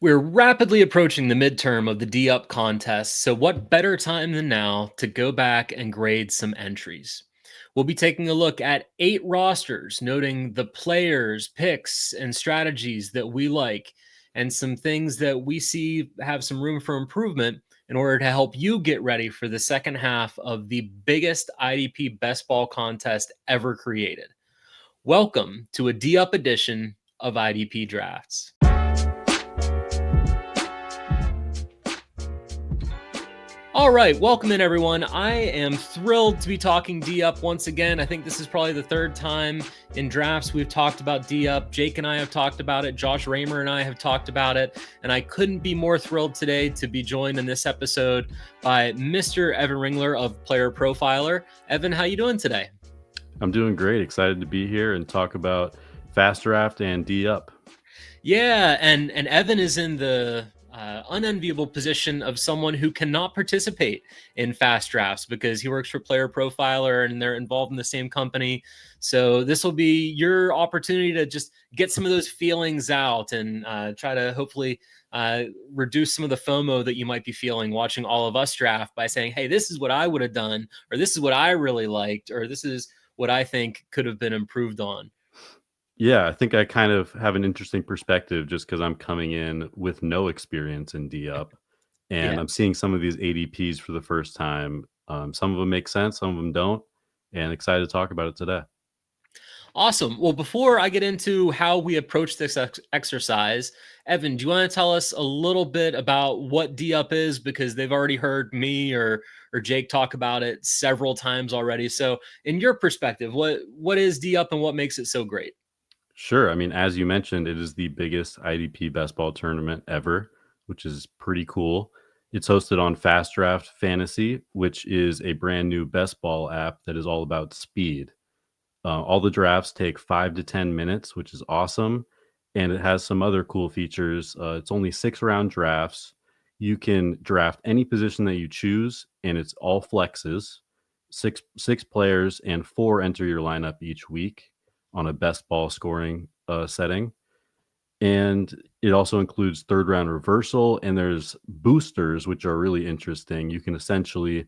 We're rapidly approaching the midterm of the D Up contest, so what better time than now to go back and grade some entries? We'll be taking a look at 8 rosters, noting the players, picks, and strategies that we like, and some things that we see have some room for improvement in order to help you get ready for the second half of the biggest IDP best ball contest ever created. Welcome to a D Up edition of IDP Drafts. All right, welcome in everyone. I am thrilled to be talking D Up once again. I think this is probably the third time in drafts we've talked about D Up. Jake and I have talked about it. Josh Raymer and I have talked about it. And I couldn't be more thrilled today to be joined in this episode by Mr. Evan Ringler of Player Profiler. Evan, how you doing today? I'm doing great. Excited to be here and talk about FastDraft and D Up. Yeah, and Evan is in the unenviable position of someone who cannot participate in fast drafts because he works for Player Profiler and they're involved in the same company. So this will be your opportunity to just get some of those feelings out and try to hopefully reduce some of the FOMO that you might be feeling watching all of us draft by saying, hey, this is what I would have done, or this is what I really liked, or this is what I think could have been improved on. Yeah, I think I kind of have an interesting perspective just because I'm coming in with no experience in D Up, and Yeah. I'm seeing some of these ADPs for the first time. Some of them make sense, some of them don't, and excited to talk about it today. Awesome. Well, before I get into how we approach this exercise, Evan, do you want to tell us a little bit about what D Up is? Because they've already heard me or Jake talk about it several times already. So, in your perspective, what is D Up and what makes it so great? Sure. I mean, as you mentioned, it is the biggest IDP best ball tournament ever, which is pretty cool. It's hosted on FastDraft Fantasy, which is a brand new best ball app that is all about speed. All the drafts take 5 to 10 minutes, which is awesome. And it has some other cool features. It's only 6 round drafts. You can draft any position that you choose, and it's all flexes. Six players and 4 enter your lineup each week on a best ball scoring setting. And it also includes 3rd round reversal, and there's boosters, which are really interesting. You can essentially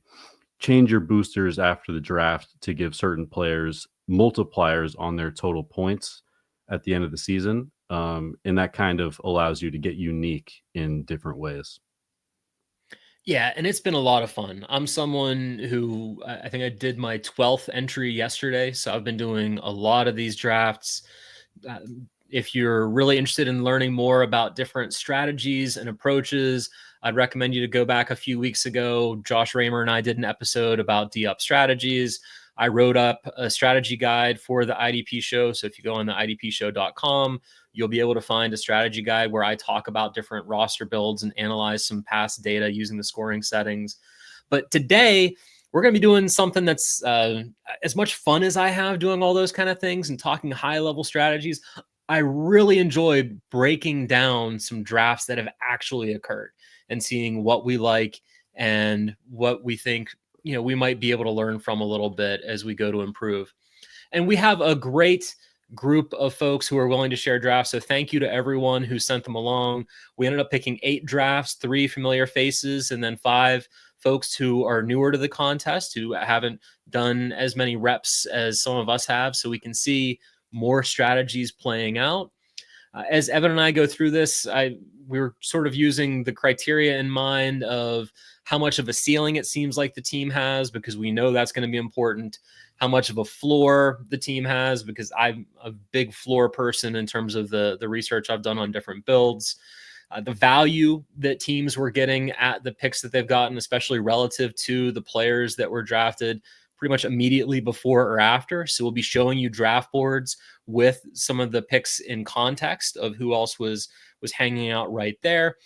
change your boosters after the draft to give certain players multipliers on their total points at the end of the season. And that kind of allows you to get unique in different ways. Yeah, and it's been a lot of fun. I'm someone who I think I did my 12th entry yesterday, so I've been doing a lot of these drafts. Uh, if you're really interested in learning more about different strategies and approaches, I'd recommend you to go back a few weeks ago. Josh Raymer and I did an episode about D-Up strategies. I wrote up a strategy guide for the IDP show. So if you go on the idpshow.com, you'll be able to find a strategy guide where I talk about different roster builds and analyze some past data using the scoring settings. But today, we're going to be doing something that's as much fun as I have doing all those kind of things and talking high level strategies. I really enjoy breaking down some drafts that have actually occurred and seeing what we like and what we think we might be able to learn from a little bit as we go to improve. And we have a great group of folks who are willing to share drafts. So thank you to everyone who sent them along. We ended up picking 8 drafts, 3 familiar faces, and then 5 folks who are newer to the contest who haven't done as many reps as some of us have. So we can see more strategies playing out. As Evan and I go through this, we're sort of using the criteria in mind of how much of a ceiling it seems like the team has, because we know that's going to be important, how much of a floor the team has, because I'm a big floor person in terms of the research I've done on different builds, the value that teams were getting at the picks that they've gotten, especially relative to the players that were drafted pretty much immediately before or after. So we'll be showing you draft boards with some of the picks in context of who else was hanging out right there.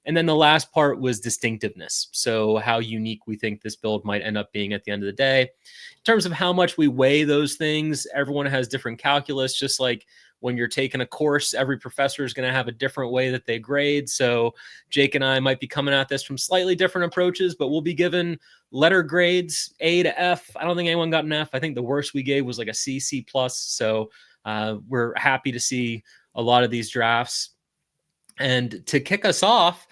And then the last part was distinctiveness. So how unique we think this build might end up being at the end of the day. In terms of how much we weigh those things, everyone has different calculus, just like when you're taking a course, every professor is going to have a different way that they grade. So Jake and I might be coming at this from slightly different approaches, but we'll be given letter grades A to F. I don't think anyone got an F. I think the worst we gave was like a C, C plus. So we're happy to see a lot of these drafts. And to kick us off,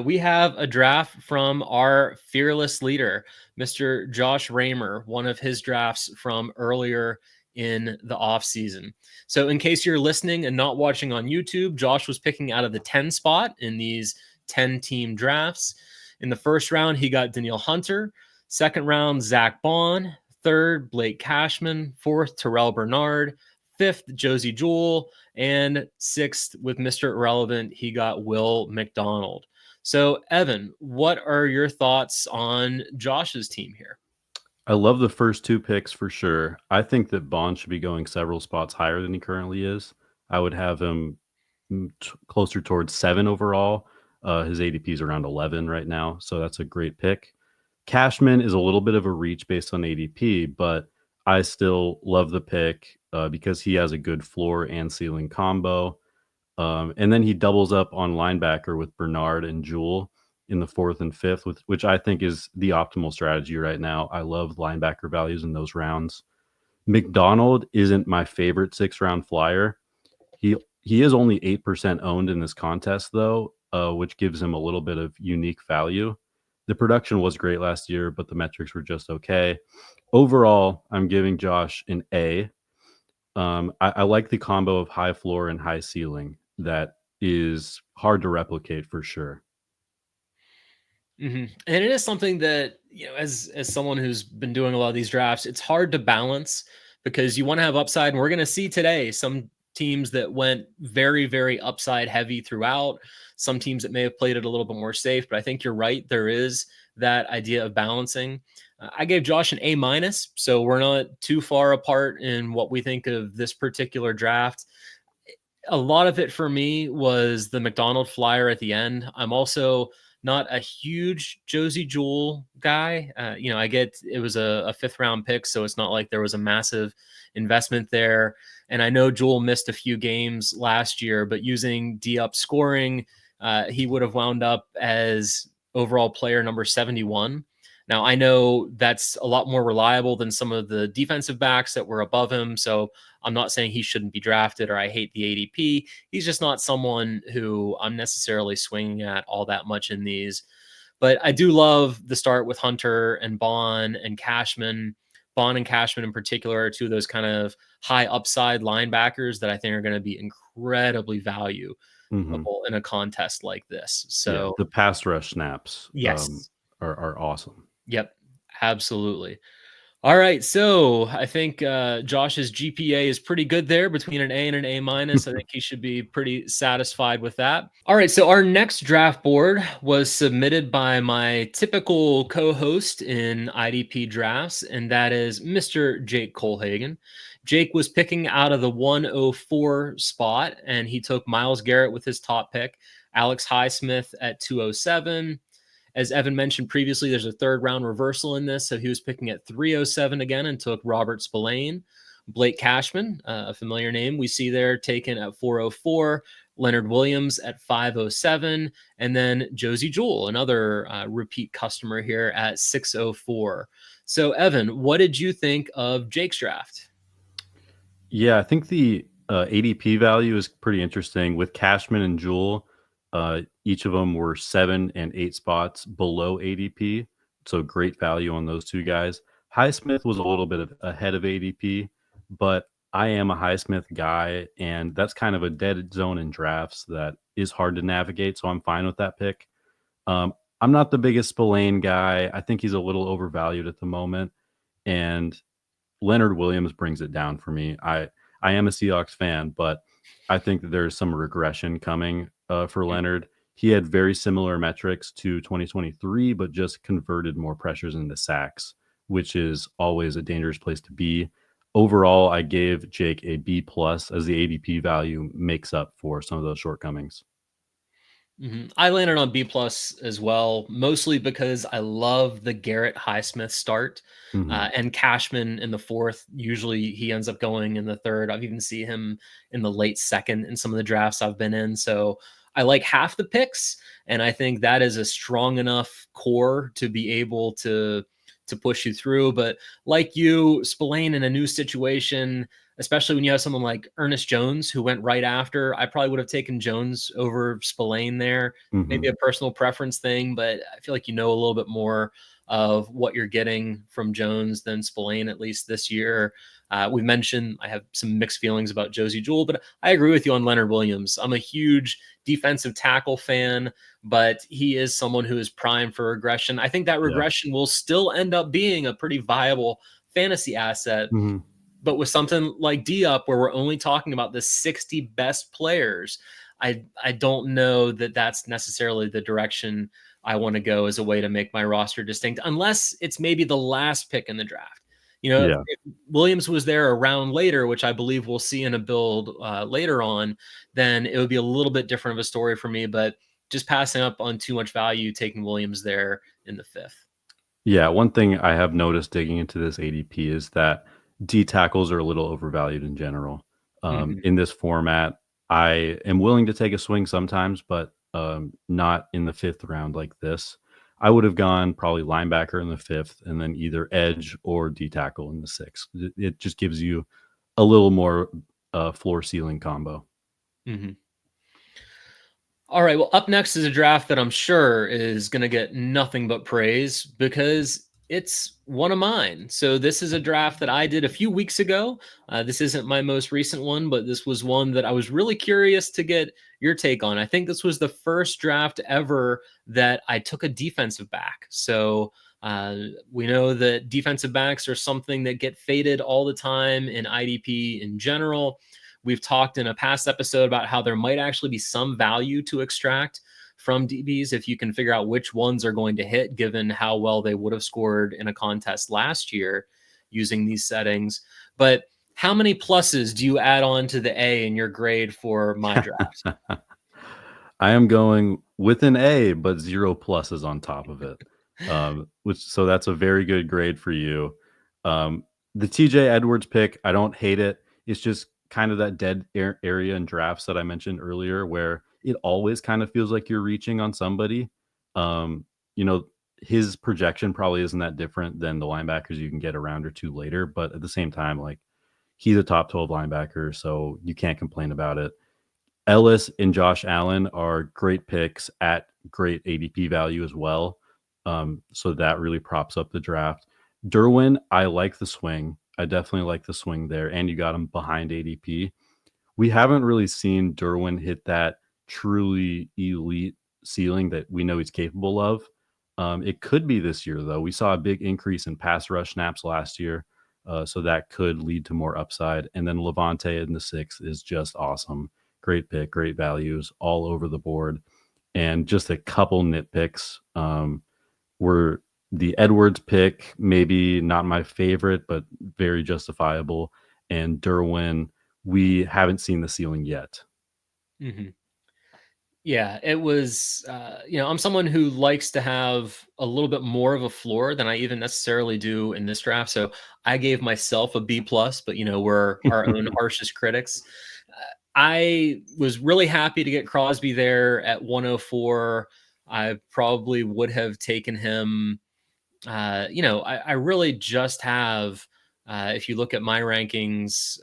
we have a draft from our fearless leader, Mr. Josh Raymer, one of his drafts from earlier in the offseason. So, in case you're listening and not watching on YouTube, Josh was picking out of the 10 spot in these 10 team drafts. In the first round, he got Danielle Hunter. Second round, Zach Bond. Third, Blake Cashman. Fourth, Terrell Bernard. Fifth, Josie Jewell. And sixth, with Mr. Irrelevant, he got Will McDonald. So, Evan, what are your thoughts on Josh's team here? I love the first two picks for sure. I think that Bond should be going several spots higher than he currently is. I would have him closer towards 7 overall. His ADP is around 11 right now, so that's a great pick. Cashman is a little bit of a reach based on ADP, but I still love the pick because he has a good floor and ceiling combo. And then he doubles up on linebacker with Bernard and Jewell in the fourth and fifth, which I think is the optimal strategy right now. I love linebacker values in those rounds. McDonald isn't my favorite 6-round flyer. He is only 8% owned in this contest, though, which gives him a little bit of unique value. The production was great last year, but the metrics were just okay. Overall, I'm giving Josh an A. I like the combo of high floor and high ceiling. That is hard to replicate for sure. And it is something that, as someone who's been doing a lot of these drafts, it's hard to balance because you want to have upside. And we're going to see today some teams that went very, very upside heavy throughout, some teams that may have played it a little bit more safe. But I think you're right. There is that idea of balancing. I gave Josh an A minus, so we're not too far apart in what we think of this particular draft. A lot of it for me was the McDonald flyer at the end. I'm also not a huge Josie Jewell guy. I get it was a fifth round pick, so it's not like there was a massive investment there. And I know Jewell missed a few games last year, but using D-up scoring, he would have wound up as overall player number 71. Now, I know that's a lot more reliable than some of the defensive backs that were above him. So I'm not saying he shouldn't be drafted or I hate the ADP. He's just not someone who I'm necessarily swinging at all that much in these. But I do love the start with Hunter and Bond and Cashman. Bond and Cashman in particular are two of those kind of high upside linebackers that I think are going to be incredibly valuable Hmm. in a contest like this. Yeah, So, the pass rush snaps yes. are awesome. Yep, absolutely. All right, so I think Josh's GPA is pretty good there between an A and an A minus. I think he should be pretty satisfied with that. All right, so our next draft board was submitted by my typical co-host in IDP drafts, and that is Mr. Jake Colhagen. Jake was picking out of the 104 spot, and he took Myles Garrett with his top pick, Alex Highsmith at 207. As Evan mentioned previously, there's a third round reversal in this. So he was picking at 307 again and took Robert Spillane. Blake Cashman, a familiar name we see there, taken at 404. Leonard Williams at 507. And then Josie Jewell, another repeat customer here at 604. So, Evan, what did you think of Jake's draft? Yeah, I think the ADP value is pretty interesting with Cashman and Jewell. Each of them were 7 and 8 spots below ADP, so great value on those two guys. Highsmith was a little bit ahead of ADP, but I am a Highsmith guy, and that's kind of a dead zone in drafts that is hard to navigate. So I'm fine with that pick. I'm not the biggest Spillane guy. I think he's a little overvalued at the moment, and Leonard Williams brings it down for me. I am a Seahawks fan, but I think that there's some regression coming for Leonard. He had very similar metrics to 2023, but just converted more pressures into sacks, which is always a dangerous place to be. Overall, I gave Jake a B plus as the ADP value makes up for some of those shortcomings. I landed on B plus as well, mostly because I love the Garrett Highsmith start Hmm. and Cashman in the fourth. Usually he ends up going in the third. I've even seen him in the late second in some of the drafts I've been in. So I like half the picks, and I think that is a strong enough core to be able to push you through. But like you, Spillane in a new situation, especially when you have someone like Ernest Jones who went right after. I probably would have taken Jones over Spillane there. Maybe Mhm. a personal preference thing, but I feel like you know a little bit more of what you're getting from Jones than Spillane, at least this year. We mentioned I have some mixed feelings about Josie Jewell, but I agree with you on Leonard Williams. I'm a huge defensive tackle fan, but he is someone who is primed for regression. I think that Yeah. regression will still end up being a pretty viable fantasy asset. Mhm. But with something like D up, where we're only talking about the 60 best players, I don't know that that's necessarily the direction I want to go as a way to make my roster distinct, unless it's maybe the last pick in the draft. Yeah. If Williams was there a round later, which I believe we'll see in a build later on, then it would be a little bit different of a story for me. But just passing up on too much value, taking Williams there in the fifth. Yeah, one thing I have noticed digging into this ADP is that D tackles are a little overvalued in general. Mhm. In this format, I am willing to take a swing sometimes, but not in the fifth round like this. I would have gone probably linebacker in the fifth, and then either edge or D tackle in the sixth. It just gives you a little more floor ceiling combo. Mhm. All right. Well, up next is a draft that I'm sure is going to get nothing but praise because it's one of mine. So, this is a draft that I did a few weeks ago. This isn't my most recent one, but this was one that I was really curious to get your take on. I think this was the first draft ever that I took a defensive back. So, we know that defensive backs are something that get faded all the time in IDP in general. We've talked in a past episode about how there might actually be some value to extract from DBs if you can figure out which ones are going to hit, given how well they would have scored in a contest last year using these settings. But how many pluses do you add on to the A in your grade for my draft? I am going with an A, but 0 pluses on top of it. Which so that's a very good grade for you. The TJ Edwards pick, I don't hate it. It's just kind of that dead area in drafts that I mentioned earlier where it always kind of feels like you're reaching on somebody. Um, you know, his projection probably isn't that different than the linebackers you can get a round or two later, but at the same time, like he's a top 12 linebacker, so you can't complain about it. Ellis and Josh Allen are great picks at great ADP value as well. So that really props up the draft. Derwin, I like the swing. I definitely like the swing there. And you got him behind ADP. We haven't really seen Derwin hit that truly elite ceiling that we know he's capable of. It could be this year, though. We saw a big increase in pass rush snaps last year. So that could lead to more upside. And then Levante in the sixth is just awesome. Great pick, great values all over the board. And just a couple nitpicks were the Edwards pick, maybe not my favorite, but very justifiable. And Derwin, we haven't seen the ceiling yet. Mhm. Yeah, it was, I'm someone who likes to have a little bit more of a floor than I even necessarily do in this draft. So I gave myself a B plus, but we're our own harshest critics. I was really happy to get Crosby there at 104. I probably would have taken him. I really just have, if you look at my rankings,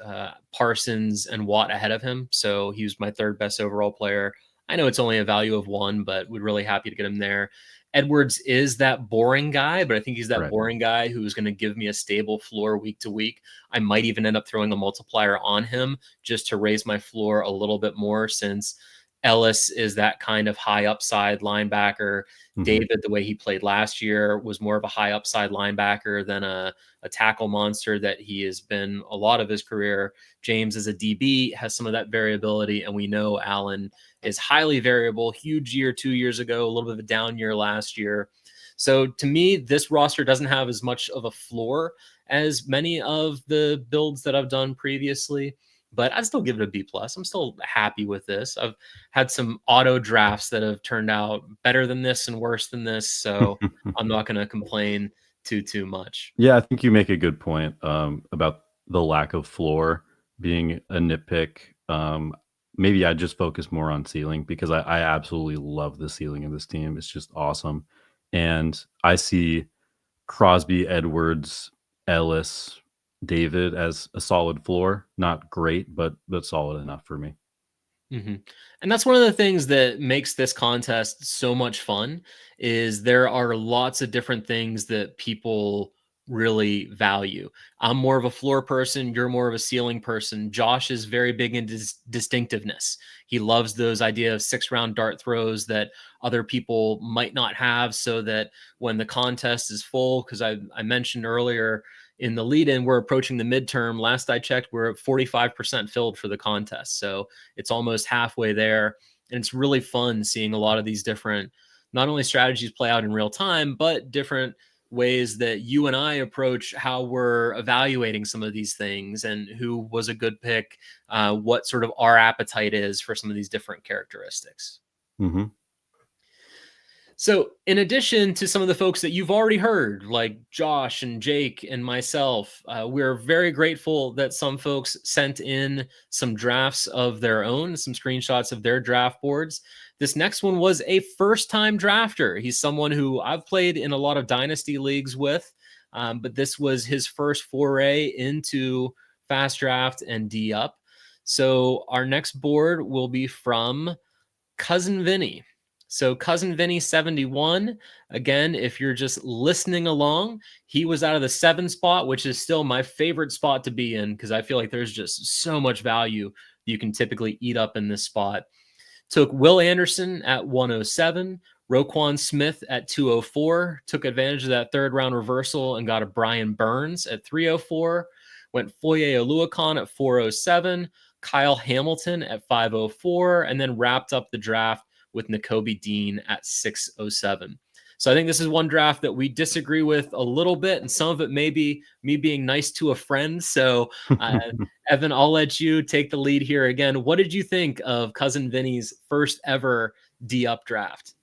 Parsons and Watt ahead of him. So he was my third best overall player. I know it's only a value of one, but we're really happy to get him there. Edwards is that boring guy, but I think he's that Right. boring guy who's going to give me a stable floor week to week. I might even end up throwing a multiplier on him just to raise my floor a little bit more since Ellis is that kind of high upside linebacker. Mhm. David, the way he played last year, was more of a high upside linebacker than a tackle monster that he has been a lot of his career. James, as a DB, has some of that variability, and we know Allen is highly variable. Huge year 2 years ago, a little bit of a down year last year. So to me, this roster doesn't have as much of a floor as many of the builds that I've done previously, but I'd still give it a B plus. I'm still happy with this. I've had some auto drafts that have turned out better than this and worse than this, so I'm not going to complain too much. Yeah, I think you make a good point about the lack of floor being a nitpick. Maybe I just focus more on ceiling because I absolutely love the ceiling of this team. It's just awesome. And I see Crosby, Edwards, Ellis. David as a solid floor. Not great, but solid enough for me. Mhm. And that's one of the things that makes this contest so much fun is there are lots of different things that people really value. I'm more of a floor person, you're more of a ceiling person. Josh is very big in distinctiveness. He loves those idea of 6-round dart throws that other people might not have so that when the contest is full, because I mentioned earlier in the lead in, we're approaching the midterm. Last I checked, we're at 45% filled for the contest. So it's almost halfway there. And it's really fun seeing a lot of these different, not only strategies play out in real time, but different ways that you and I approach how we're evaluating some of these things and who was a good pick, what sort of our appetite is for some of these different characteristics. Hmm. So, in addition to some of the folks that you've already heard, like Josh and Jake and myself, we're very grateful that some folks sent in some drafts of their own, some screenshots of their draft boards. This next one was a first time drafter. He's someone who I've played in a lot of dynasty leagues with, but this was his first foray into fast draft and D up. So, our next board will be from Cousinvinny. So Cousinvinny 71. Again, if you're just listening along, he was out of the 7 spot, which is still my favorite spot to be in because I feel like there's just so much value you can typically eat up in this spot. Took Will Anderson at 107, Roquan Smith at 204, took advantage of that third round reversal and got a Brian Burns at 304, went Foye Oluokun at 407, Kyle Hamilton at 504, and then wrapped up the draft with Nakobe Dean at 607. So I think this is one draft that we disagree with a little bit, and some of it may be me being nice to a friend. So uh, Evan, I'll let you take the lead here again. What did you think of Cousin Vinny's first ever D up draft?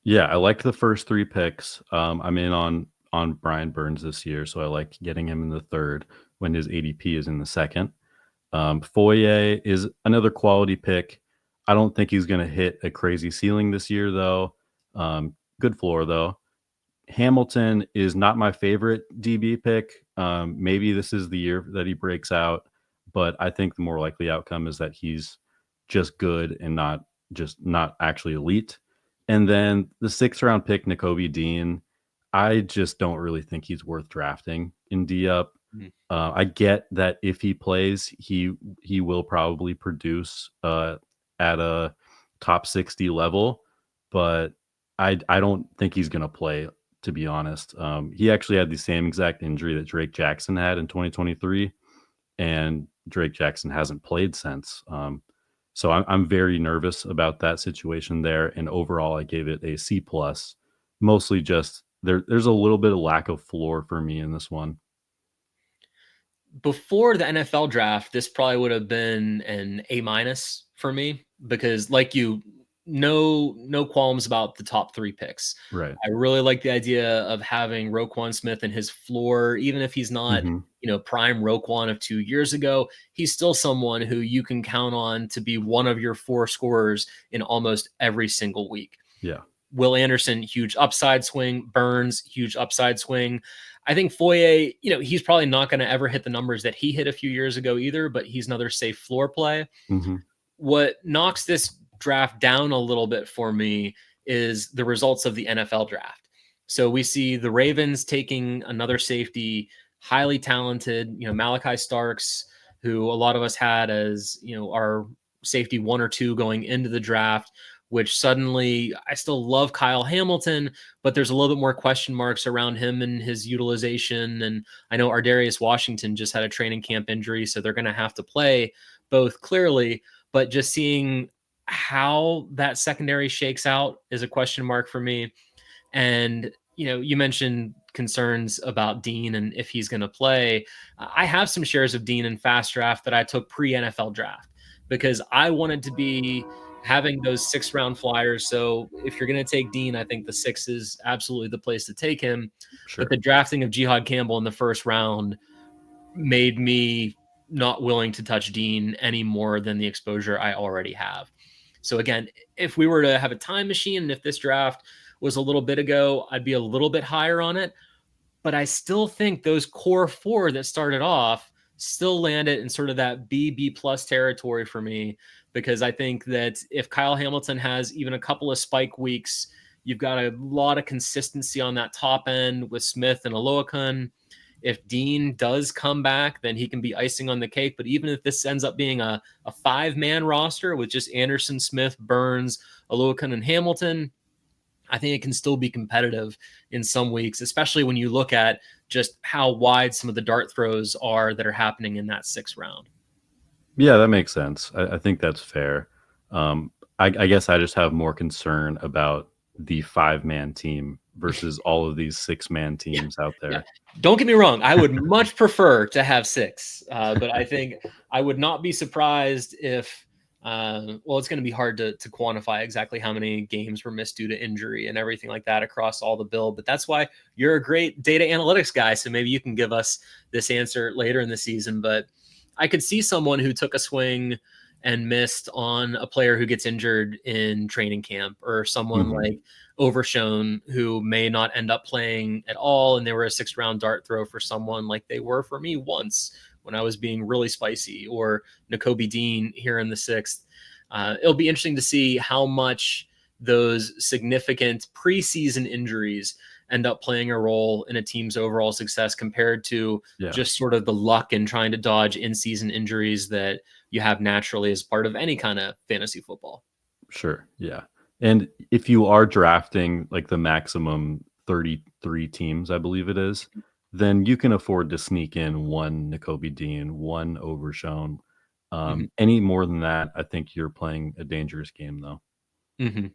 Yeah, I like the first three picks. I'm in on Brian Burns this year, so I like getting him in the third when his ADP is in the second. Foye is another quality pick. I don't think he's going to hit a crazy ceiling this year, though. Good floor, though. Hamilton is not my favorite DB pick. Maybe this is the year that he breaks out, but I think the more likely outcome is that he's just good and not actually elite. And then the 6th round pick, Nakobe Dean, I just don't really think he's worth drafting in D up. Mhm. I get that if he plays, he will probably produce at a top 60 level, but I don't think he's going to play, to be honest. He actually had the same exact injury that Drake Jackson had in 2023, and Drake Jackson hasn't played since. So I'm very nervous about that situation there. And overall, I gave it a C plus, mostly just there's a little bit of lack of floor for me in this one. Before the NFL draft, this probably would have been an A minus for me because, like you, no qualms about the top 3 picks. Right. I really like the idea of having Roquan Smith and his floor, even if he's not, Hmm. prime Roquan of 2 years ago, he's still someone who you can count on to be one of your 4 scorers in almost every single week. Yeah. Will Anderson, huge upside swing. Burns, huge upside swing. I think Foye, he's probably not going to ever hit the numbers that he hit a few years ago either, but he's another safe floor play. Hmm. What knocks this draft down a little bit for me is the results of the NFL draft. So we see the Ravens taking another safety, highly talented, Malachi Starks, who a lot of us had as, our safety 1 or 2 going into the draft, which suddenly I still love Kyle Hamilton, but there's a little bit more question marks around him and his utilization. And I know Ardarius Washington just had a training camp injury, so they're going to have to play both clearly, but just seeing how that secondary shakes out is a question mark for me. And, you mentioned concerns about Dean and if he's going to play. I have some shares of Dean in fast draft that I took pre NFL draft because I wanted to be having those 6 round flyers. So if you're going to take Dean, I think the 6 is absolutely the place to take him. But the Sure. drafting of Jihad Campbell in the first round made me not willing to touch Dean any more than the exposure I already have. So again, if we were to have a time machine and if this draft was a little bit ago, I'd be a little bit higher on it. but I still think those core four that started off still landed in sort of that B plus territory for me, because I think that if Kyle Hamilton has even a couple of spike weeks, you've got a lot of consistency on that top end with Smith and Aloakun. If Dean does come back, then he can be icing on the cake. But even if this ends up being a 5-man roster with just Anderson, Smith, Burns, Aloakun, and Hamilton, I think it can still be competitive in some weeks, especially when you look at just how wide some of the dart throws are that are happening in that 6th round. Yeah, that makes sense. I think that's fair. I guess I just have more concern about the 5-man team versus all of these 6-man teams out Yeah. there. Don't get me wrong. I would much prefer to have 6, but I think I would not be surprised if, well, it's going to be hard to quantify exactly how many games were missed due to injury and everything like that across all the build. But that's why you're a great data analytics guy. So maybe you can give us this answer later in the season. But I could see someone who took a swing and missed on a player who gets injured in training camp, or someone Mhm. like Overshown who may not end up playing at all, and they were a 6th round dart throw for someone like they were for me once when I was being really spicy, or Nakobe Dean here in the 6th. It'll be interesting to see how much those significant preseason injuries end up playing a role in a team's overall success compared to Yeah. just sort of the luck and trying to dodge in-season injuries that you have naturally as part of any kind of fantasy football. Sure. Yeah. And if you are drafting like the maximum 33 teams, I believe it is, then you can afford to sneak in one N'Kobe Dean, one Overshown. Mm-hmm. Any more than that, I think you're playing a dangerous game, though. Mm-hmm.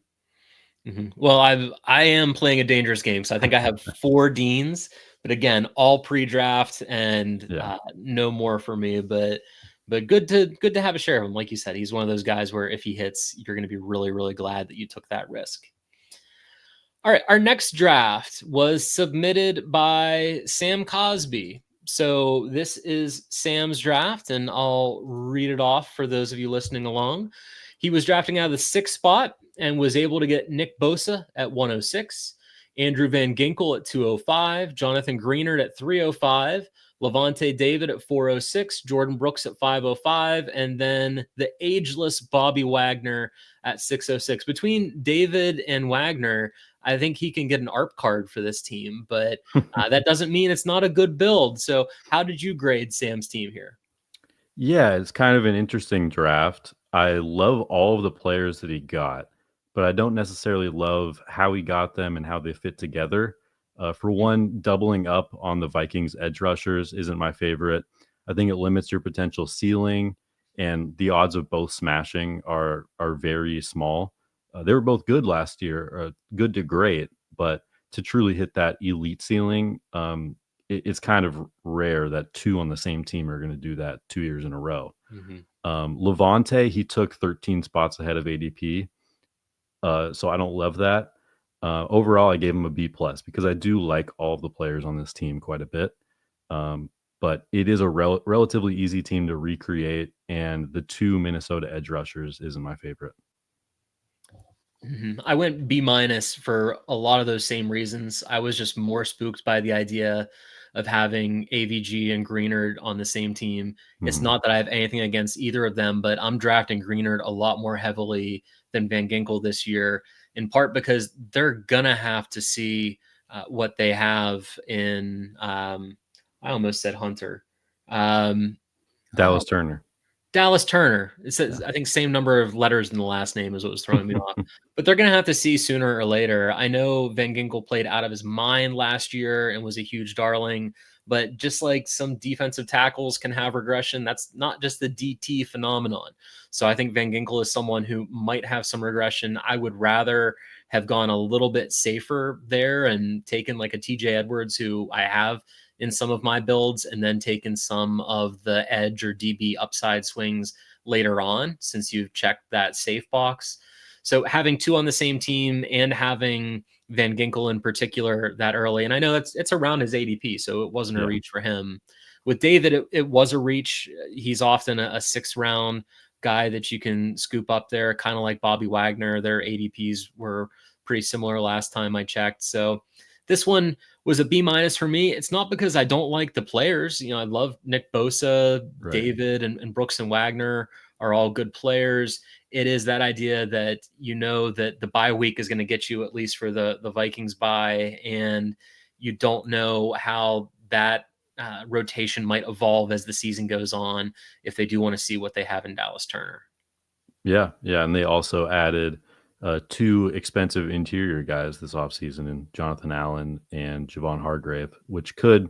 Mm-hmm. Well, I am playing a dangerous game, so I think I have 4 Deans, but again, all pre-draft and Yeah. no more for me. But good to have a share of him. Like you said, he's one of those guys where if he hits, you're going to be really really glad that you took that risk. All right, our next draft was submitted by Sam Cosby. So this is Sam's draft, and I'll read it off for those of you listening along. He was drafting out of the 6th spot and was able to get Nick Bosa at 106, Andrew Van Ginkel at 205, Jonathan Greenard at 305, Levante David at 406, Jordan Brooks at 505, and then the ageless Bobby Wagner at 606. Between David and Wagner, I think he can get an ARP card for this team, but that doesn't mean it's not a good build. So, how did you grade Sam's team here? Yeah, it's kind of an interesting draft. I love all of the players that he got, but I don't necessarily love how he got them and how they fit together. For one, doubling up on the Vikings edge rushers isn't my favorite. I think it limits your potential ceiling, and the odds of both smashing are very small. They were both good last year, good to great, but to truly hit that elite ceiling, it's kind of rare that 2 on the same team are going to do that 2 years in a row. Mm-hmm. Levante, he took 13 spots ahead of ADP, so I don't love that. Overall, I gave him a B plus because I do like all of the players on this team quite a bit. But it is a relatively easy team to recreate, and the 2 Minnesota edge rushers isn't my favorite. Mm-hmm. I went B minus for a lot of those same reasons. I was just more spooked by the idea of having AVG and Greenard on the same team. It's Mhm. not that I have anything against either of them, but I'm drafting Greenard a lot more heavily than Van Ginkel this year, in part because they're gonna have to see what they have in. I almost said Hunter. Um, Dallas Turner. Dallas Turner. It says, Yeah. I think, same number of letters in the last name is what was throwing me off. But they're going to have to see sooner or later. I know Van Ginkel played out of his mind last year and was a huge darling. But just like some defensive tackles can have regression, that's not just the DT phenomenon. So I think Van Ginkel is someone who might have some regression. I would rather have gone a little bit safer there and taken like a TJ Edwards, who I have in some of my builds, and then taken some of the edge or DB upside swings later on, since you've checked that safe box. So having 2 on the same team and having Van Ginkel in particular that early, and I know it's around his ADP, so it wasn't a Yeah. reach for him. With David, it was a reach. He's often a 6th round guy that you can scoop up there, kind of like Bobby Wagner. Their ADPs were pretty similar last time I checked. So This one was a B minus for me. It's not because I don't like the players. I love Nick Bosa, Right. David, and Brooks and Wagner are all good players. It is that idea that that the bye week is going to get you at least for the Vikings bye, and you don't know how that rotation might evolve as the season goes on if they do want to see what they have in Dallas Turner. Yeah, yeah, and they also added two expensive interior guys this offseason in Jonathan Allen and Javon Hargrave, which could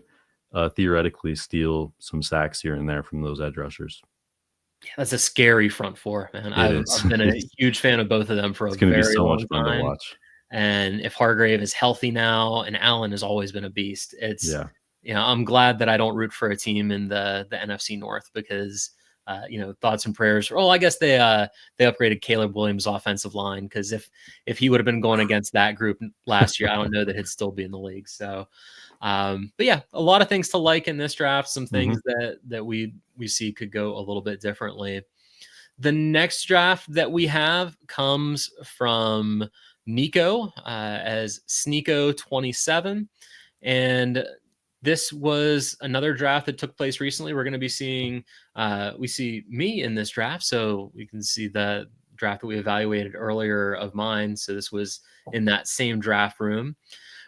theoretically steal some sacks here and there from those edge rushers. Yeah, that's a scary front four, man. It I've is. been a huge fan of both of them for a It's going to be very so much long fun to time. watch. And if Hargrave is healthy now, and Allen has always been a beast, Yeah. I'm glad that I don't root for a team in the NFC North because thoughts and prayers. Oh, I guess they upgraded Caleb Williams' offensive line because if he would have been going against that group last year, I don't know that he'd still be in the league. So, but yeah, a lot of things to like in this draft. Some Hmm. things that we see could go a little bit differently. The next draft that we have comes from Nico as Sneeko27. And this was another draft that took place recently. We're going to be seeing, we see me in this draft. So we can see the draft that we evaluated earlier of mine. So this was in that same draft room.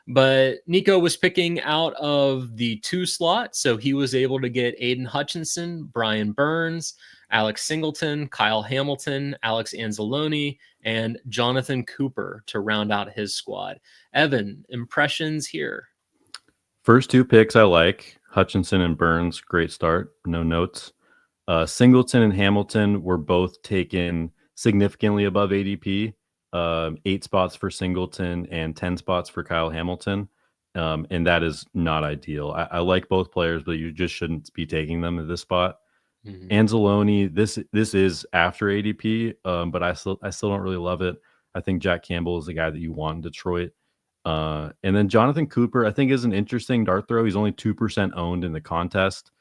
But Nico was picking out of the 2 slot, so he was able to get Aiden Hutchinson, Brian Burns, Alex Singleton, Kyle Hamilton, Alex Anzalone, and Jonathan Cooper to round out his squad. Evan, impressions here? First two picks I like. Hutchinson and Burns, great start. No notes. Singleton and Hamilton were both taken significantly above ADP. 8 spots for Singleton and 10 spots for Kyle Hamilton. And that is not ideal. I like both players, but you just shouldn't be taking them at this spot. Mhm. Anzalone, this is after ADP, but I still don't really love it. I think Jack Campbell is the guy that you want in Detroit. And then Jonathan Cooper, I think, is an interesting dart throw. He's only 2% owned in the contest.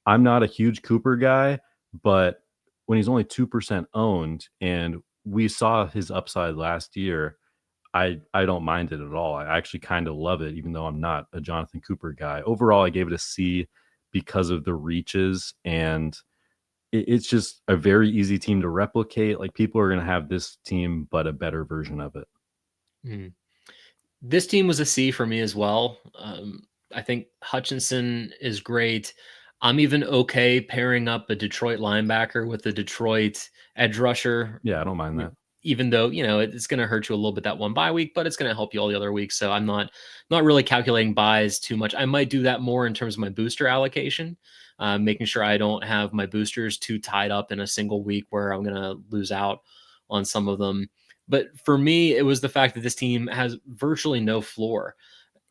I'm not a huge Cooper guy, but when he's only 2% owned and we saw his upside last year, I don't mind it at all. I actually kind of love it, even though I'm not a Jonathan Cooper guy. Overall, I gave it a C because of the reaches, and it's just a very easy team to replicate. Like, people are going to have this team, but a better version of it. Mhm. This team was a C for me as well. I think Hutchinson is great. I'm even okay pairing up a Detroit linebacker with a Detroit edge rusher, Yeah, I don't mind that. even though it's going to hurt you a little bit that one bye week, but it's going to help you all the other weeks. So I'm not really calculating buys too much. I might do that more in terms of my booster allocation, making sure I don't have my boosters too tied up in a single week where I'm going to lose out on some of them. But for me, it was the fact that this team has virtually no floor.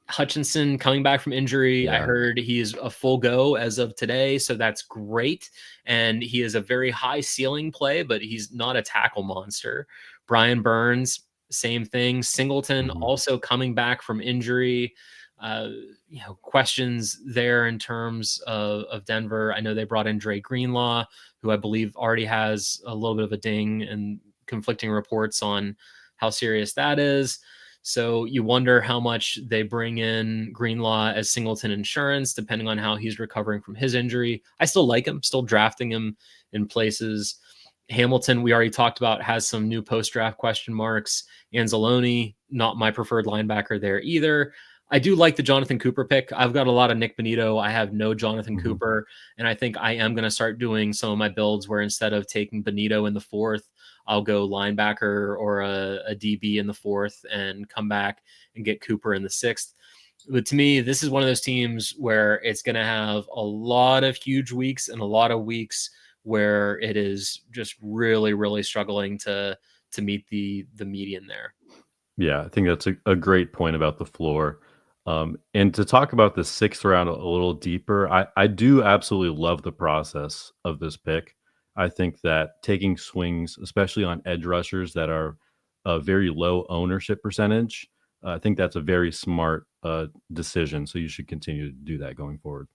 Hutchinson coming back from injury. I Yeah. heard he is a full go as of today, so that's great. And he is a very high ceiling play, but he's not a tackle monster. Brian Burns, same thing. Singleton Mhm. also coming back from injury. Questions there in terms of Denver. I know they brought in Dre Greenlaw, who I believe already has a little bit of a ding and conflicting reports on how serious that is. So you wonder how much they bring in Greenlaw as Singleton insurance, depending on how he's recovering from his injury. I still like him, still drafting him in places. Hamilton, we already talked about, has some new post draft question marks. Anzalone, not my preferred linebacker there either. I do like the Jonathan Cooper pick. I've got a lot of Nick Bonito. I have no Jonathan Mhm. Cooper. And I think I am going to start doing some of my builds where instead of taking Bonito in the 4th, I'll go linebacker or a DB in the 4th and come back and get Cooper in the 6th. But to me, this is one of those teams where it's going to have a lot of huge weeks and a lot of weeks where it is just really, really struggling to meet the median there. Yeah, I think that's a great point about the floor. And to talk about the 6th round a little deeper, I do absolutely love the process of this pick. I think that taking swings, especially on edge rushers that are a very low ownership percentage, I think that's a very smart decision. So you should continue to do that going forward.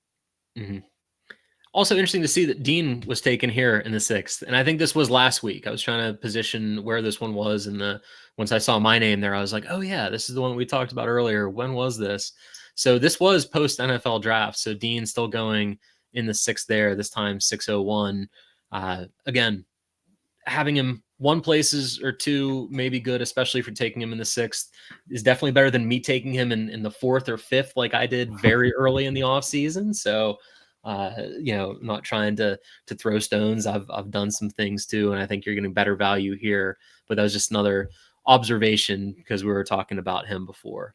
Mhm. Also interesting to see that Dean was taken here in the 6th. And I think this was last week. I was trying to position where this one was. And once I saw my name there, I was like, oh, yeah, this is the one we talked about earlier. When was this? So this was post NFL draft. So Dean still going in the 6th there, this time 601. Again, having him one places or two may be good, especially for taking him in the 6th, is definitely better than me taking him in the 4th or 5th, like I did very early in the off season. So, not trying to throw stones. I've done some things too, and I think you're getting better value here. But that was just another observation because we were talking about him before.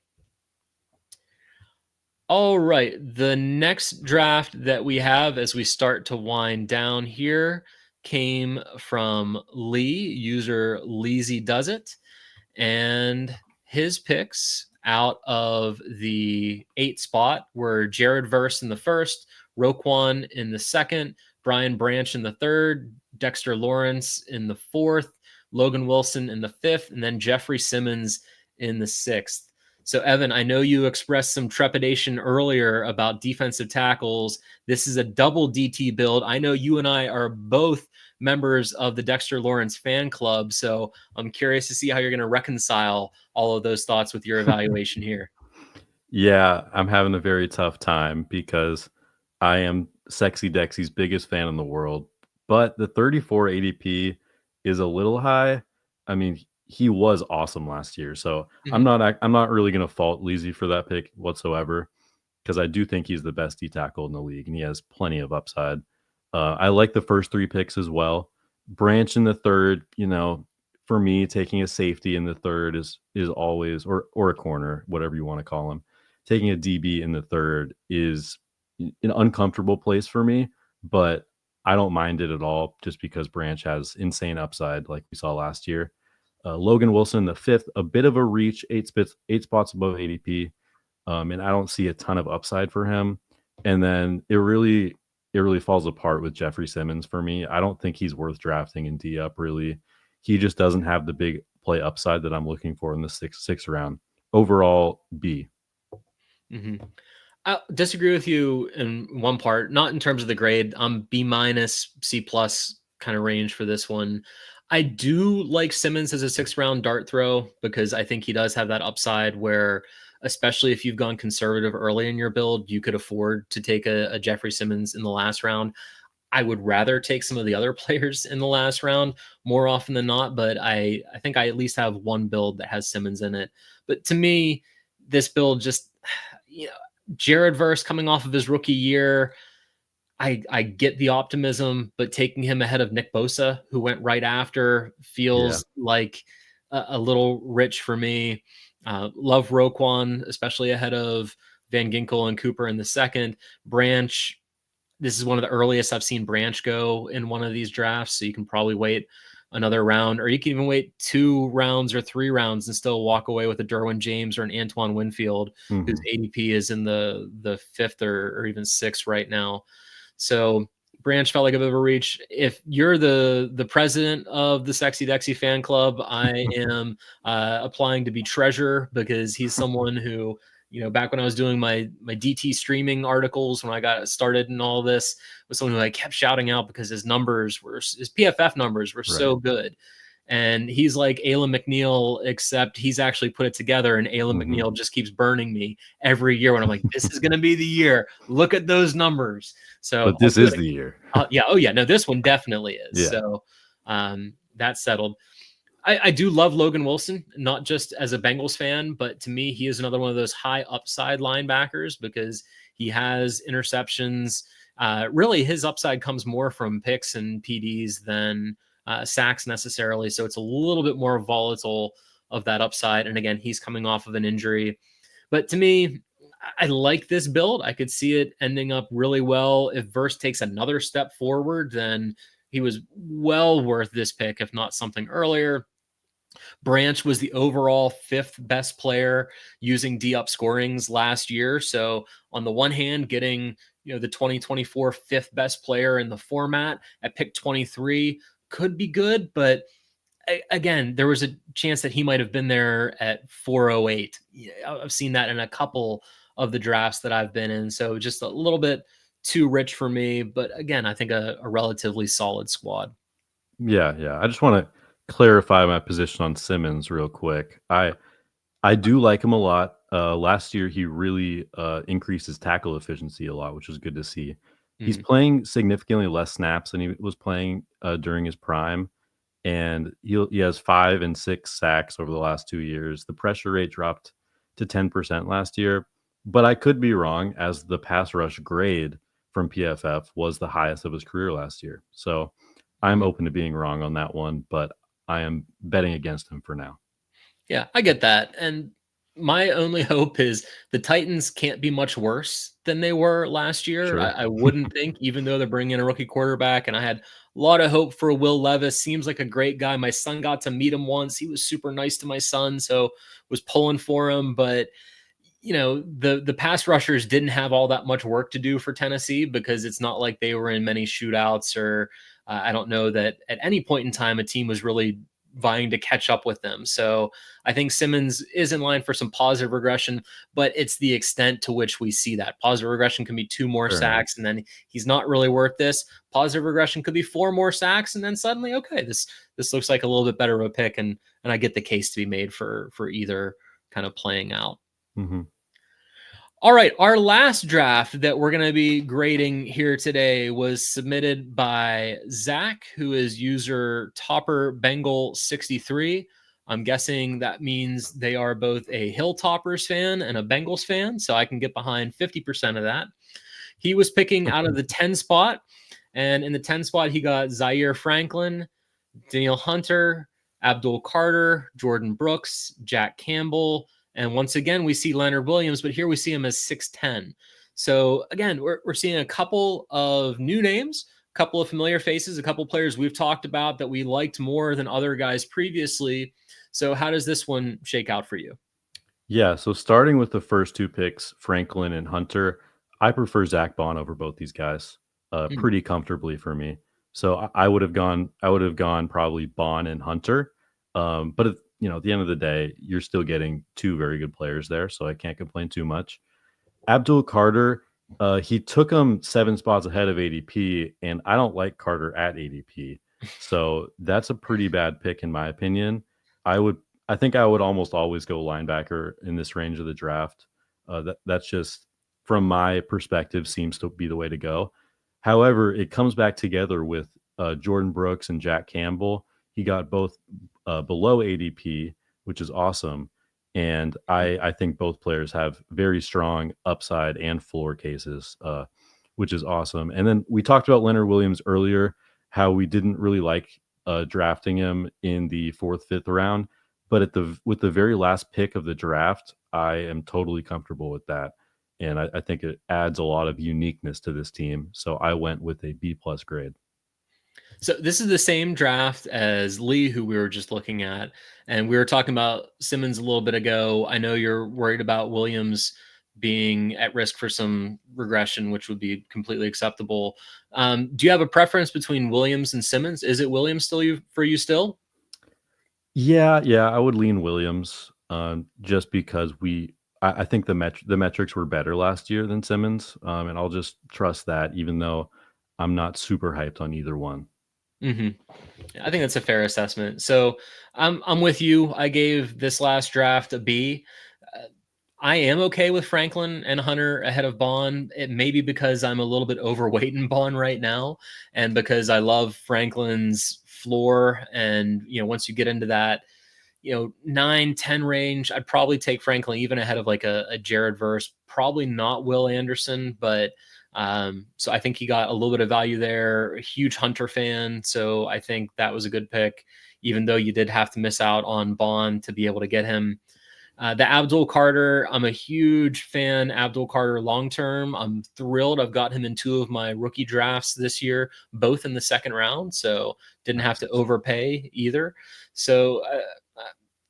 All right. The next draft that we have as we start to wind down here came from Lee, user Leezydoesit. And his picks out of the 8 spot were Jared Verse in the 1st, Roquan in the 2nd, Brian Branch in the 3rd, Dexter Lawrence in the 4th, Logan Wilson in the 5th, and then Jeffrey Simmons in the 6th. So, Evan, I know you expressed some trepidation earlier about defensive tackles. This is a double DT build. I know you and I are both members of the Dexter Lawrence fan club. So I'm curious to see how you're going to reconcile all of those thoughts with your evaluation here. Yeah, I'm having a very tough time because I am Sexy Dexy's biggest fan in the world, but the 34 ADP is a little high. I mean, he was awesome last year, so Mhm. I'm not really going to fault Leezy for that pick whatsoever because I do think he's the best D tackle in the league and he has plenty of upside. I like the first 3 picks as well. Branch in the 3rd, for me, taking a safety in the 3rd is always or a corner, whatever you want to call him. Taking a DB in the 3rd is an uncomfortable place for me, but I don't mind it at all just because Branch has insane upside like we saw last year. Logan Wilson, the 5th, a bit of a reach, 8 spots above ADP, and I don't see a ton of upside for him. And then it really falls apart with Jeffrey Simmons for me. I don't think he's worth drafting in D up really. He just doesn't have the big play upside that I'm looking for in the sixth round. Overall, B. Mm-hmm. I disagree with you in one part, not in terms of the grade. I'm B minus, C plus kind of range for this one. I do like Simmons as a 6th round dart throw because I think he does have that upside where, especially if you've gone conservative early in your build, you could afford to take a Jeffrey Simmons in the last round. I would rather take some of the other players in the last round more often than not, but I think I at least have one build that has Simmons in it. But to me, this build just, you know, Jared Verse coming off of his rookie year, I get the optimism, but taking him ahead of Nick Bosa, who went right after, Yeah. feels like a little rich for me. Love Roquan, especially ahead of Van Ginkel and Cooper in the 2nd. Branch, this is one of the earliest I've seen Branch go in one of these drafts. So you can probably wait another round, or you can even wait 2 rounds or 3 rounds and still walk away with a Derwin James or an Antoine Winfield, whose Mhm. ADP is in the 5th or even 6th right now. So Branch felt like a bit of a reach. If you're the president of the Sexy Dexy fan club, I am applying to be treasurer because he's someone who, back when I was doing my DT streaming articles when I got started in all this, was someone who I kept shouting out because his PFF numbers were Right. so good. And he's like Ayla McNeil, except he's actually put it together. And Ayla Mhm. McNeil just keeps burning me every year when I'm like, this is going to be the year. Look at those numbers. So But I'll this do is it. the year. Yeah. Oh, yeah. No, this one definitely is. Yeah. So that's settled. I do love Logan Wilson, not just as a Bengals fan, but to me, he is another one of those high upside linebackers because he has interceptions. Really, his upside comes more from picks and PDs than sacks necessarily. So it's a little bit more volatile of that upside. And again, he's coming off of an injury. But to me, I like this build. I could see it ending up really well. If Verse takes another step forward, then he was well worth this pick, if not something earlier. Branch was the overall 5th best player using D up scorings last year. So on the one hand, getting the 2024 5th best player in the format at pick 23 could be good, but again, there was a chance that he might have been there at 408. I've seen that in a couple of the drafts that I've been in. So just a little bit too rich for me. But again, I think a relatively solid squad. Yeah, yeah. I just want to clarify my position on Simmons real quick. I do like him a lot. Last year, he really increased his tackle efficiency a lot, which was good to see. He's Mhm. playing significantly less snaps than he was playing during his prime, and he has 5 and 6 sacks over the last 2 years. The pressure rate dropped to 10% last year, but I could be wrong, as the pass rush grade from PFF was the highest of his career last year. So I'm Mhm. open to being wrong on that one, but I am betting against him for now. Yeah, I get that. And my only hope is the Titans can't be much worse than they were last year. I, Sure. I wouldn't think, even though they're bringing in a rookie quarterback, and I had a lot of hope for Will Levis. Seems like a great guy. My son got to meet him once. He was super nice to my son, so was pulling for him. But the pass rushers didn't have all that much work to do for Tennessee because it's not like they were in many shootouts or I don't know that at any point in time a team was really vying to catch up with them. So I think Simmons is in line for some positive regression, but it's the extent to which we see that. Positive regression can be 2 more Fair enough. sacks and then he's not really worth this. Positive regression could be 4 more sacks and then suddenly, okay, this looks like a little bit better of a pick, and I get the case to be made for either kind of playing out. Mhm. All right, our last draft that we're going to be grading here today was submitted by Zach, who is user Topper Bengal 63. I'm guessing that means they are both a Hilltoppers fan and a Bengals fan, so I can get behind 50% of that. He was picking out of the 10 spot, and in the 10 spot, he got Zaire Franklin, Daniel Hunter, Abdul Carter, Jordan Brooks, Jack Campbell, and once again we see Leonard Williams, but here we see him as 6'10". So again, we're seeing a couple of new names, a couple of familiar faces, a couple of players we've talked about that we liked more than other guys previously. So how does this one shake out for you? Yeah, so starting with the first 2 picks, Franklin and Hunter, I prefer Zach Bond over both these guys, Hmm. pretty comfortably for me. So I would have gone probably Bond and Hunter, but at the end of the day, you're still getting 2 very good players there, so I can't complain too much. Abdul Carter, he took him 7 spots ahead of ADP, and I don't like Carter at ADP. So that's a pretty bad pick in my opinion. I would I think I would almost always go linebacker in this range of the draft. That's just from my perspective seems to be the way to go. However, it comes back together with Jordan Brooks and Jack Campbell. He got both below ADP, which is awesome. And I think both players have very strong upside and floor cases, which is awesome. And then we talked about Leonard Williams earlier, how we didn't really like drafting him in the fourth, fifth round. But with the very last pick of the draft, I am totally comfortable with that. And I think it adds a lot of uniqueness to this team. So I went with a B plus grade. So this is the same draft as Lee, who we were just looking at, and we were talking about Simmons a little bit ago. I know you're worried about Williams being at risk for some regression, which would be completely acceptable. Do you have a preference between Williams and Simmons? Is it Williams still for you still? Yeah, yeah, I would lean Williams, just because I think the metrics were better last year than Simmons, and I'll just trust that, even though I'm not super hyped on either one. Hmm. I think that's a fair assessment. So I'm with you. I gave this last draft a B. Uh, I am okay with Franklin and Hunter ahead of Bond. It may be because I'm a little bit overweight in Bond right now, and because I love Franklin's floor. And once you get into that, 9, 10 range, I'd probably take Franklin even ahead of like a Jared Verse. Probably not Will Anderson, but so I think he got a little bit of value there. A huge Hunter fan, so I think that was a good pick. Even though you did have to miss out on Bond to be able to get him. The Abdul Carter, I'm a huge fan. Abdul Carter long term. I'm thrilled. I've got him in 2 of my rookie drafts this year, both in the second round. So didn't have to Nice. overpay either. So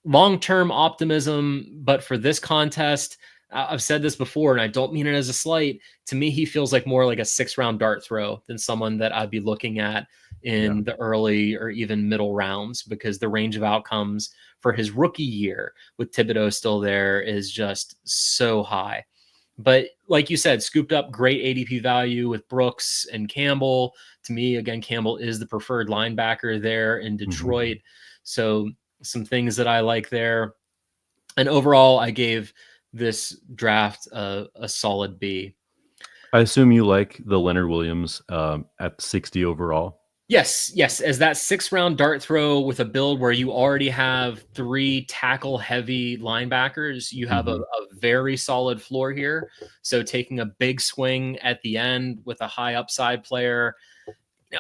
long term optimism. But for this contest, I've said this before, and I don't mean it as a slight. To me, he feels like more like a 6 round dart throw than someone that I'd be looking at Yeah. in the early or even middle rounds, because the range of outcomes for his rookie year with Thibodeau still there is just so high. But like you said, scooped up great ADP value with Brooks and Campbell. To me, again, Campbell is the preferred linebacker there in Hmm. Detroit. So some things that I like there. And overall, I gave this draft a solid B. I assume you like the Leonard Williams at 60 overall. Yes, yes. As that 6th round dart throw with a build where you already have 3 tackle heavy linebackers, you have Hmm. a very solid floor here. So taking a big swing at the end with a high upside player,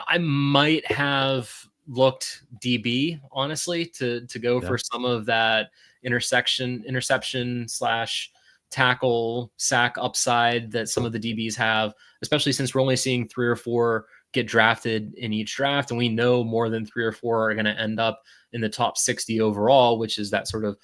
I might have looked DB honestly to go Yeah. for some of that interception slash tackle sack upside that some of the DBs have, especially since we're only seeing 3 or 4 get drafted in each draft, and we know more than 3 or 4 are going to end up in the top 60 overall, which is that sort of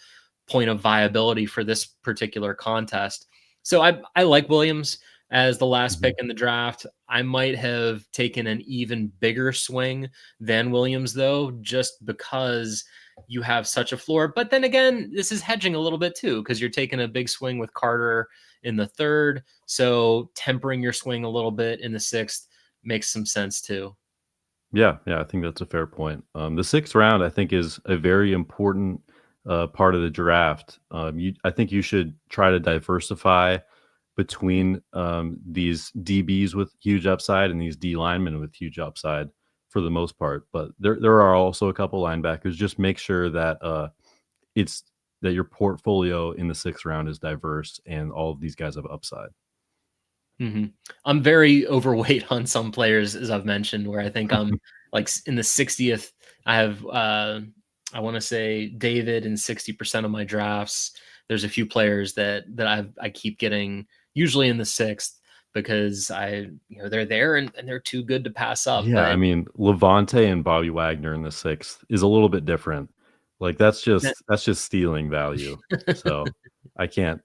point of viability for this particular contest. So I like Williams as the last Hmm. pick in the draft. I might have taken an even bigger swing than Williams, though, just because you have such a floor. But then again, this is hedging a little bit too, because you're taking a big swing with Carter in the 3rd. So tempering your swing a little bit in the 6th makes some sense too. Yeah, yeah, I think that's a fair point. The 6th round, I think, is a very important part of the draft. I think you should try to diversify between these DBs with huge upside and these D linemen with huge upside for the most part. But there are also a couple linebackers. Just make sure that it's that your portfolio in the 6th round is diverse and all of these guys have upside. Mhm. I'm very overweight on some players, as I've mentioned, where I think I'm like in the 60th. I have, I want to say David in 60% of my drafts. There's a few players that I keep getting usually in the 6th because they're there and they're too good to pass up. Yeah, I But mean, Levante and Bobby Wagner in the 6th is a little bit different. Like, that's just stealing value. So, I can't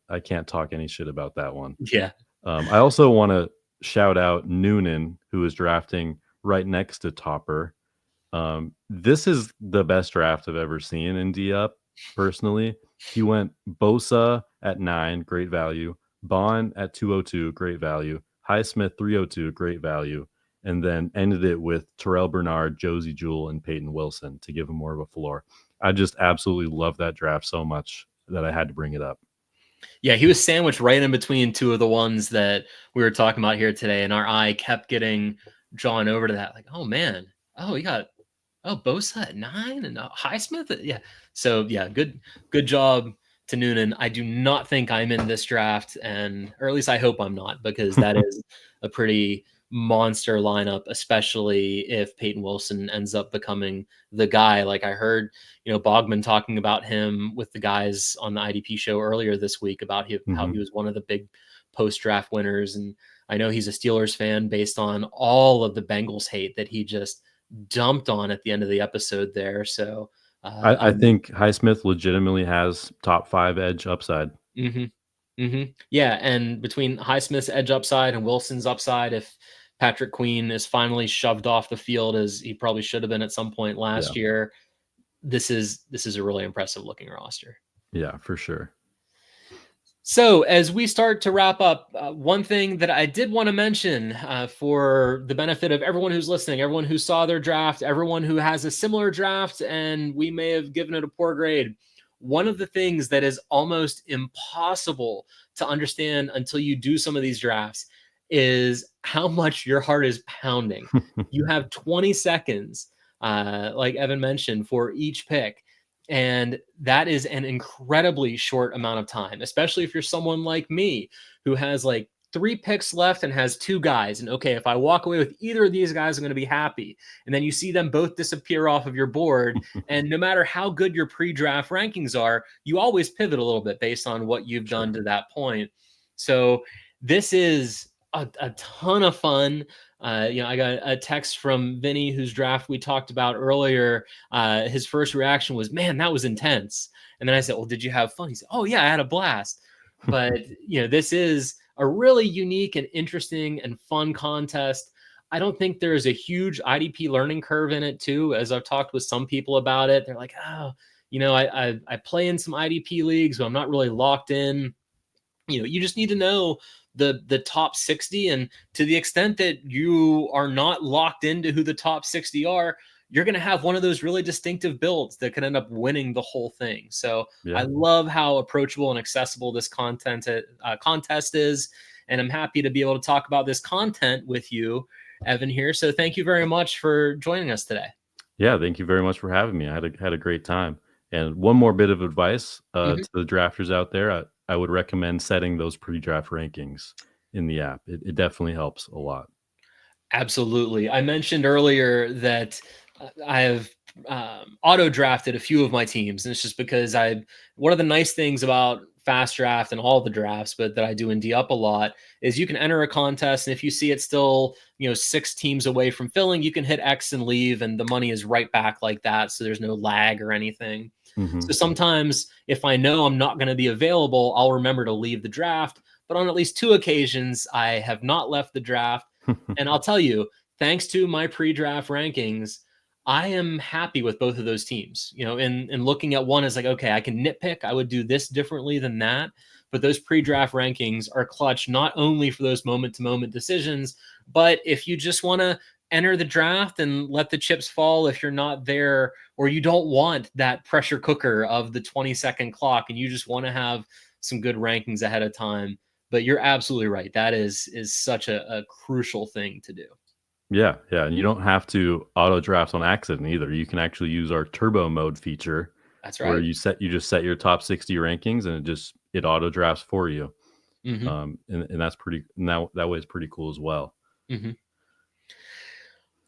talk any shit about that one. yeah, I also wanna shout out Noonan, who is drafting right next to Topper. This is the best draft I've ever seen in D-Up, personally. He went Bosa at 9, great value. Bond at 202, great value. Highsmith 302, great value. And then ended it with Terrell Bernard, Josie Jewell, and Peyton Wilson to give him more of a floor. I just absolutely love that draft so much that I had to bring it up. yeah, he was sandwiched right in between 2 of the ones that we were talking about here today, and our eye kept getting drawn over to that. Like, oh man, oh, you got Bosa at 9 and Highsmith. Yeah. So yeah, good job to Noonan. I do not think I'm in this draft, or at least I hope I'm not, because that is a pretty monster lineup, especially if Peyton Wilson ends up becoming the guy. Like I heard, Bogman talking about him with the guys on the IDP show earlier this week about how he Mhm. was one of the big post draft winners. And I know he's a Steelers fan based on all of the Bengals hate that he just dumped on at the end of the episode there. So I I'm think Highsmith legitimately has top 5 edge upside. hmm yeah, and between Highsmith's edge upside and Wilson's upside, if Patrick Queen is finally shoved off the field as he probably should have been at some point Yeah. last year, this is a really impressive looking roster. Yeah, for sure. So, as we start to wrap up, one thing that I did want to mention for the benefit of everyone who's listening, everyone who saw their draft, everyone who has a similar draft, and we may have given it a poor grade. One of the things that is almost impossible to understand until you do some of these drafts is how much your heart is pounding. You have 20 seconds, like Evan mentioned, for each pick. And that is an incredibly short amount of time, especially if you're someone like me who has like 3 picks left and has 2 guys. And okay, if I walk away with either of these guys, I'm going to be happy. And then you see them both disappear off of your board. And no matter how good your pre draft rankings are, you always pivot a little bit based on what you've done Sure. to that point. So this is a ton of fun. I got a text from Vinny, whose draft we talked about earlier. His first reaction was, "Man, that was intense." And then I said, "Well, did you have fun?" He said, "Oh yeah, I had a blast." But this is a really unique and interesting and fun contest. I don't think there is a huge IDP learning curve in it too. As I've talked with some people about it, they're like, "Oh, I play in some IDP leagues, but I'm not really locked in." You just need to know the top 60, and to the extent that you are not locked into who the top 60 are, you're going to have one of those really distinctive builds that could end up winning the whole thing. So I Yeah. love how approachable and accessible this contest is, and I'm happy to be able to talk about this content with you, Evan, here. So thank you very much for joining us today. Yeah, thank you very much for having me. I had a great time. And one more bit of advice Mhm. to the drafters out there, I would recommend setting those pre-draft rankings in the app. It definitely helps a lot. Absolutely. I mentioned earlier that I have auto drafted a few of my teams, and it's just because one of the nice things about Fast Draft and all the drafts, but that I do in D up a lot, is you can enter a contest, and if you see it's still 6 teams away from filling, you can hit X and leave, and the money is right back like that. So there's no lag or anything. Hmm. So sometimes if I know I'm not going to be available, I'll remember to leave the draft. But on at least 2 occasions, I have not left the draft. And I'll tell you, thanks to my pre-draft rankings, I am happy with both of those teams. And looking at one is like, okay, I can nitpick. I would do this differently than that. But those pre-draft rankings are clutch not only for those moment-to-moment decisions, but if you just want to enter the draft and let the chips fall if you're not there, or you don't want that pressure cooker of the 20-second clock and you just want to have some good rankings ahead of time. But you're absolutely right. That is such a crucial thing to do. Yeah, yeah, and you don't have to auto draft on accident either. You can actually use our turbo mode feature That's where right. you just set your top 60 rankings and it auto drafts for you. Hmm. And that's pretty and that way is pretty cool as well. Hmm.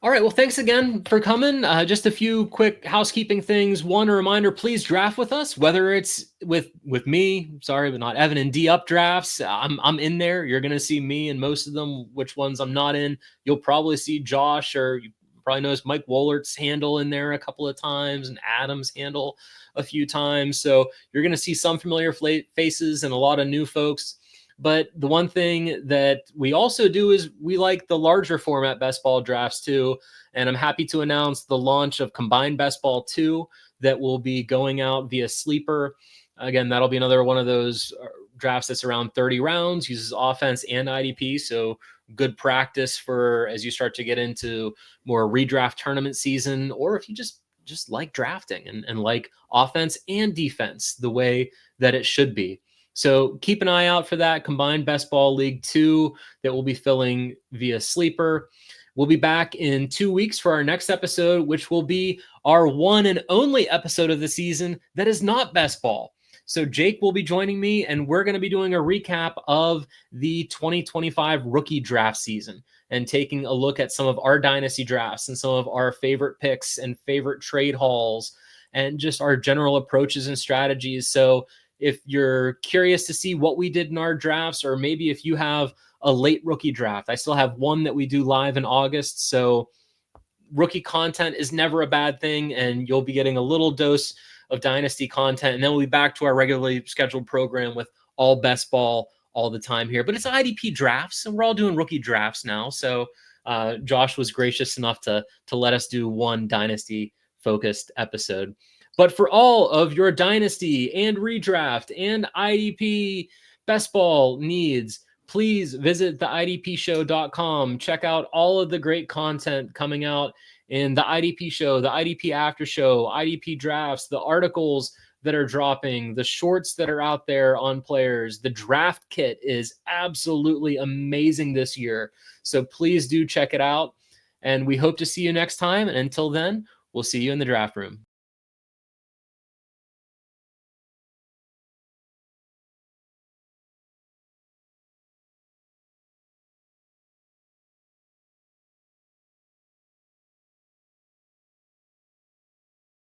All right. Well, thanks again for coming. Just a few quick housekeeping things. One, a reminder: please draft with us, whether it's with me. Sorry, but not Evan and D up drafts. I'm in there. You're gonna see me in most of them. Which ones I'm not in, you'll probably see Josh, or you probably notice Mike Wollert's handle in there a couple of times, and Adam's handle a few times. So you're gonna see some familiar faces and a lot of new folks. But the one thing that we also do is we like the larger format best ball drafts too. And I'm happy to announce the launch of Combined Best Ball 2 that will be going out via Sleeper. Again, that'll be another one of those drafts that's around 30 rounds, uses offense and IDP. So good practice for as you start to get into more redraft tournament season, or if you just like drafting and like offense and defense the way that it should be. So keep an eye out for that Combined Best Ball League 2 that will be filling via Sleeper. We'll be back in 2 weeks for our next episode, which will be our one and only episode of the season that is not best ball. So Jake will be joining me, and we're going to be doing a recap of the 2025 rookie draft season and taking a look at some of our dynasty drafts and some of our favorite picks and favorite trade hauls and just our general approaches and strategies. So if you're curious to see what we did in our drafts, or maybe if you have a late rookie draft, I still have one that we do live in August. So rookie content is never a bad thing, and you'll be getting a little dose of dynasty content. And then we'll be back to our regularly scheduled program with all best ball all the time here. But it's IDP drafts, and we're all doing rookie drafts now. So Josh was gracious enough to let us do one dynasty focused episode. But for all of your dynasty and redraft and IDP best ball needs, please visit the idpshow.com. Check out all of the great content coming out in the IDP show, the IDP after show, IDP drafts, the articles that are dropping, the shorts that are out there on players. The draft kit is absolutely amazing this year. So please do check it out. And we hope to see you next time. And until then, we'll see you in the draft room.